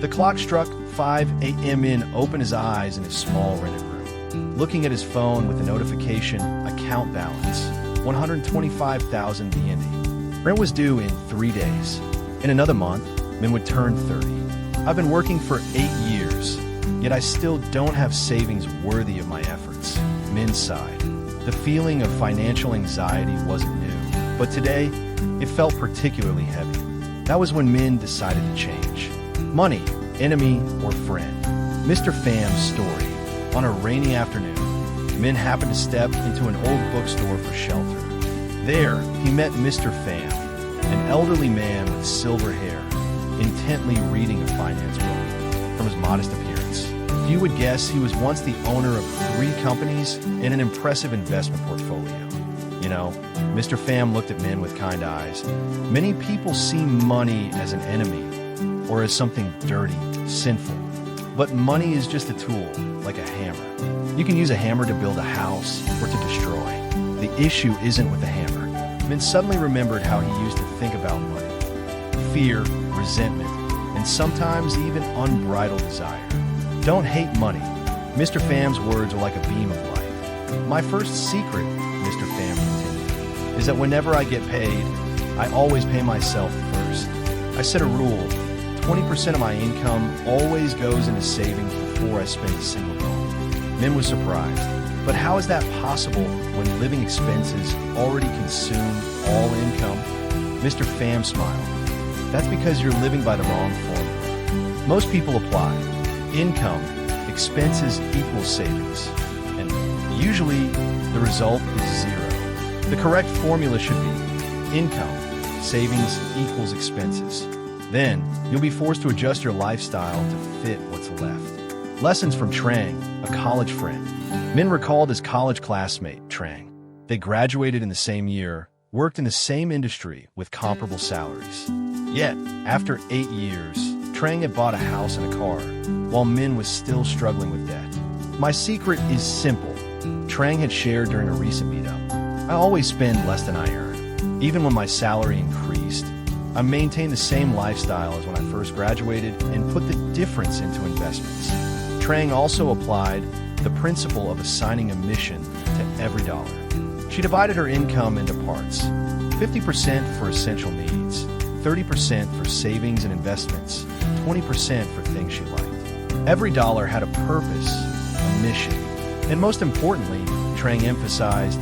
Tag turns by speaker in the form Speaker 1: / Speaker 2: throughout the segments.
Speaker 1: The clock struck 5 a.m. Min opened his eyes in his small rented room, looking at his phone with the notification, account balance, 125,000 BND. Rent was due in 3 days. In another month, Min would turn 30. I've been working for 8 years, yet I still don't have savings worthy of my efforts. Min sighed. The feeling of financial anxiety wasn't new, but today, it felt particularly heavy. That was when Min decided to change. Money, enemy or friend? Mr. Pham's story. On a rainy afternoon, Min happened to step into an old bookstore for shelter. There, he met Mr. Pham, an elderly man with silver hair, intently reading a finance book. From his modest appearance, few would guess he was once the owner of 3 companies and an impressive investment portfolio. You know, Mr. Pham looked at Min with kind eyes. Many people see money as an enemy or as something dirty, sinful. But money is just a tool, like a hammer. You can use a hammer to build a house or to destroy. The issue isn't with the hammer. Min suddenly remembered how he used to think about money. Fear, resentment, and sometimes even unbridled desire. Don't hate money. Mr. Pham's words are like a beam of light. My first secret, Mr. Pham continued, is that whenever I get paid, I always pay myself first. I set a rule. 20% of my income always goes into savings before I spend a single dollar. Min was surprised. But how is that possible when living expenses already consume all income? Mr. Pham smiled. That's because you're living by the wrong formula. Most people apply. Income, expenses equals savings. And usually, the result is zero. The correct formula should be income, savings equals expenses. Then, you'll be forced to adjust your lifestyle to fit what's left. Lessons from Trang, a college friend. Min recalled his college classmate, Trang. They graduated in the same year, worked in the same industry with comparable salaries. Yet, after 8 years, Trang had bought a house and a car, while Min was still struggling with debt. My secret is simple. Trang had shared during a recent meetup. I always spend less than I earn. Even when my salary increased, I maintained the same lifestyle as when I first graduated and put the difference into investments. Trang also applied the principle of assigning a mission to every dollar. She divided her income into parts, 50% for essential needs, 30% for savings and investments, 20% for things she liked. Every dollar had a purpose, a mission, and most importantly, Trang emphasized,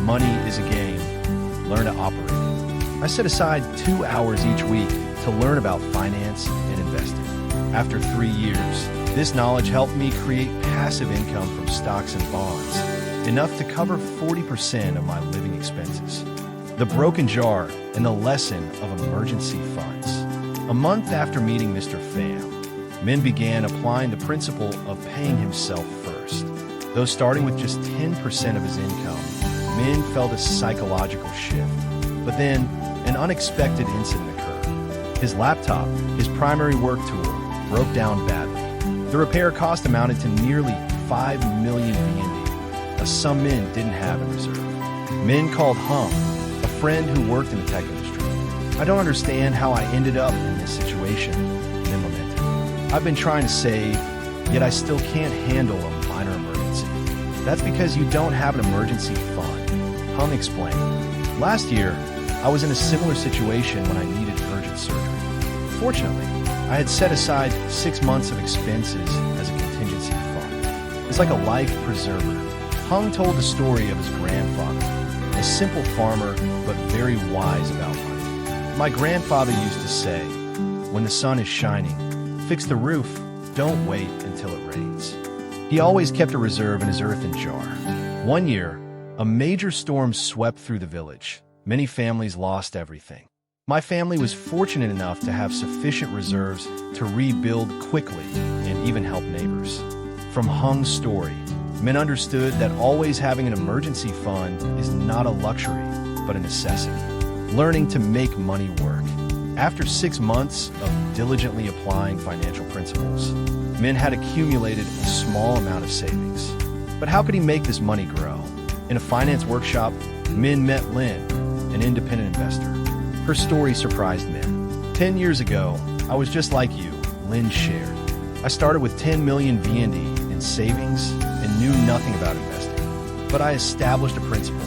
Speaker 1: money is a game, learn to operate it. I set aside 2 hours each week to learn about finance and investing. After 3 years, this knowledge helped me create passive income from stocks and bonds, enough to cover 40% of my living expenses. The broken jar and the lesson of emergency funds. A month after meeting Mr. Pham, Min began applying the principle of paying himself first. Though starting with just 10% of his income, Min felt a psychological shift. But then, an unexpected incident occurred. His laptop, his primary work tool, broke down badly. The repair cost amounted to nearly 5 million BND, a sum Min didn't have in reserve. Min called Hung, a friend who worked in the tech industry. I don't understand how I ended up in this situation, Min lamented. I've been trying to save, yet I still can't handle a minor emergency. That's because you don't have an emergency fund, Hung explained. Last year, I was in a similar situation when I needed urgent surgery. Fortunately, I had set aside 6 months of expenses as a contingency fund. It's like a life preserver. Hung told the story of his grandfather, a simple farmer but very wise about money. My grandfather used to say, when the sun is shining, fix the roof, don't wait until it rains. He always kept a reserve in his earthen jar. One year, a major storm swept through the village. Many families lost everything. My family was fortunate enough to have sufficient reserves to rebuild quickly and even help neighbors. From Hung's story, Min understood that always having an emergency fund is not a luxury, but a necessity. Learning to make money work. After 6 months of diligently applying financial principles, Min had accumulated a small amount of savings. But how could he make this money grow? In a finance workshop, Min met Lynn, an independent investor. Her story surprised Min. 10 years ago, I was just like you, Lin shared. I started with 10 million VND in savings and knew nothing about investing. But I established a principle,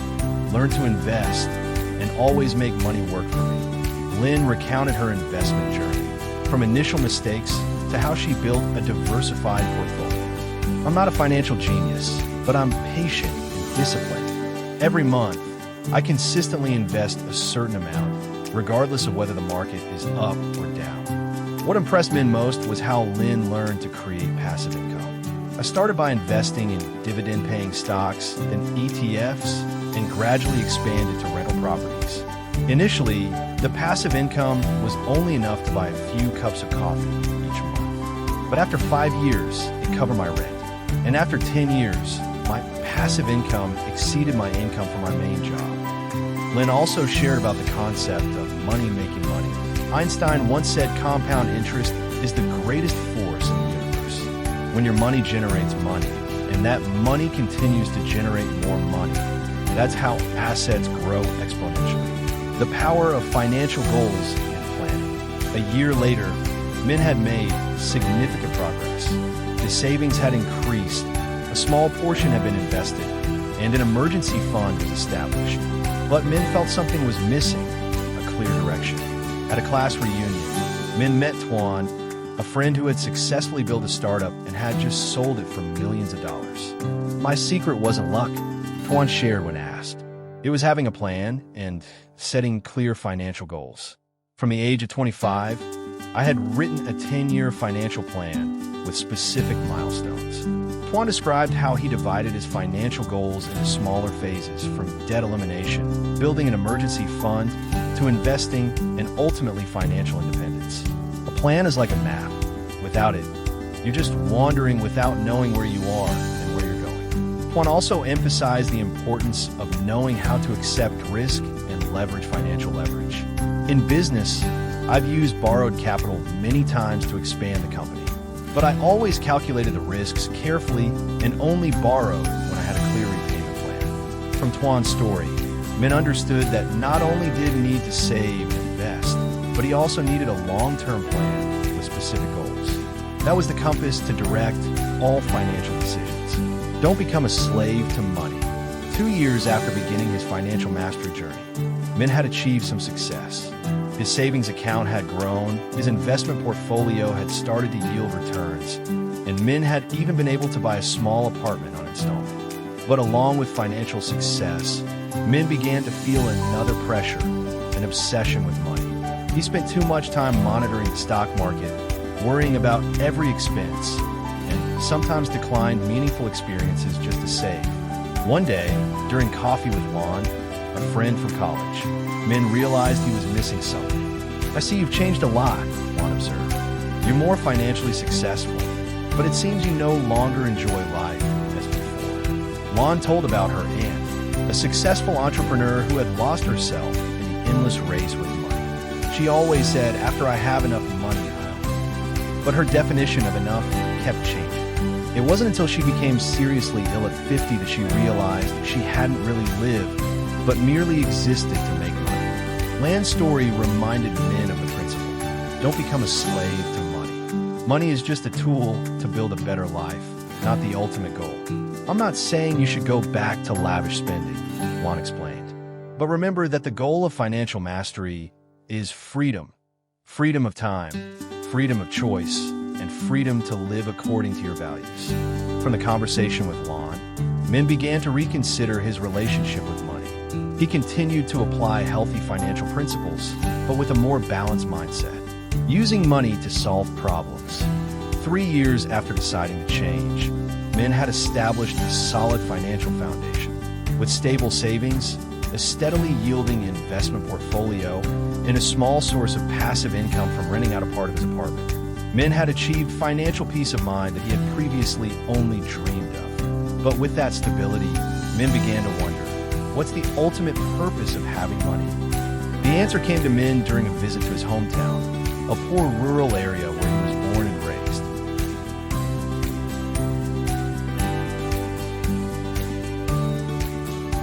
Speaker 1: learned to invest, and always make money work for me. Lin recounted her investment journey, from initial mistakes to how she built a diversified portfolio. I'm not a financial genius, but I'm patient and disciplined. Every month, I consistently invest a certain amount, regardless of whether the market is up or down. What impressed Min most was how Lin learned to create passive income. I started by investing in dividend-paying stocks, then ETFs, and gradually expanded to rental properties. Initially, the passive income was only enough to buy a few cups of coffee each month. But after 5 years, it covered my rent. And after 10 years, my passive income exceeded my income from my main job. Lin also shared about the concept of money making money. Einstein once said compound interest is the greatest force in the universe. When your money generates money, and that money continues to generate more money, that's how assets grow exponentially. The power of financial goals and planning. A year later, Min had made significant progress. His savings had increased, a small portion had been invested, and an emergency fund was established. But Min felt something was missing, a clear direction. At a class reunion, Min met Tuan, a friend who had successfully built a startup and had just sold it for millions of dollars. My secret wasn't luck, Tuan shared when asked. It was having a plan and setting clear financial goals. From the age of 25, I had written a 10-year financial plan with specific milestones. Tuan described how he divided his financial goals into smaller phases, from debt elimination, building an emergency fund, to investing, and ultimately financial independence. A plan is like a map. Without it, you're just wandering without knowing where you are and where you're going. Tuan also emphasized the importance of knowing how to accept risk and leverage financial leverage. In business, I've used borrowed capital many times to expand the company, but I always calculated the risks carefully and only borrowed when I had a clear repayment plan. From Tuan's story, Min understood that not only did he need to save and invest, but he also needed a long-term plan with specific goals. That was the compass to direct all financial decisions. Don't become a slave to money. 2 years after beginning his financial mastery journey, Min had achieved some success. His savings account had grown, his investment portfolio had started to yield returns, and Min had even been able to buy a small apartment on installment. But along with financial success, Min began to feel another pressure, an obsession with money. He spent too much time monitoring the stock market, worrying about every expense, and sometimes declined meaningful experiences just to save. One day, during coffee with Lon, a friend from college, Min realized he was missing something. "I see you've changed a lot," Lon observed. "You're more financially successful, but it seems you no longer enjoy life as before." Lon told about her aunt, a successful entrepreneur who had lost herself in the endless race with money. She always said, "After I have enough money, I'll." But her definition of enough kept changing. It wasn't until she became seriously ill at 50 that she realized she hadn't really lived, but merely existed to make money. Lan's story reminded Min of the principle. Don't become a slave to money. Money is just a tool to build a better life, not the ultimate goal. I'm not saying you should go back to lavish spending, Lon explained. But remember that the goal of financial mastery is freedom. Freedom of time, freedom of choice, and freedom to live according to your values. From the conversation with Lon, Min began to reconsider his relationship with money. He continued to apply healthy financial principles, but with a more balanced mindset, using money to solve problems. 3 years after deciding to change, Min had established a solid financial foundation. With stable savings, a steadily yielding investment portfolio, and a small source of passive income from renting out a part of his apartment, Min had achieved financial peace of mind that he had previously only dreamed of. But with that stability, Min began to wonder, what's the ultimate purpose of having money? The answer came to Min during a visit to his hometown, a poor rural area where he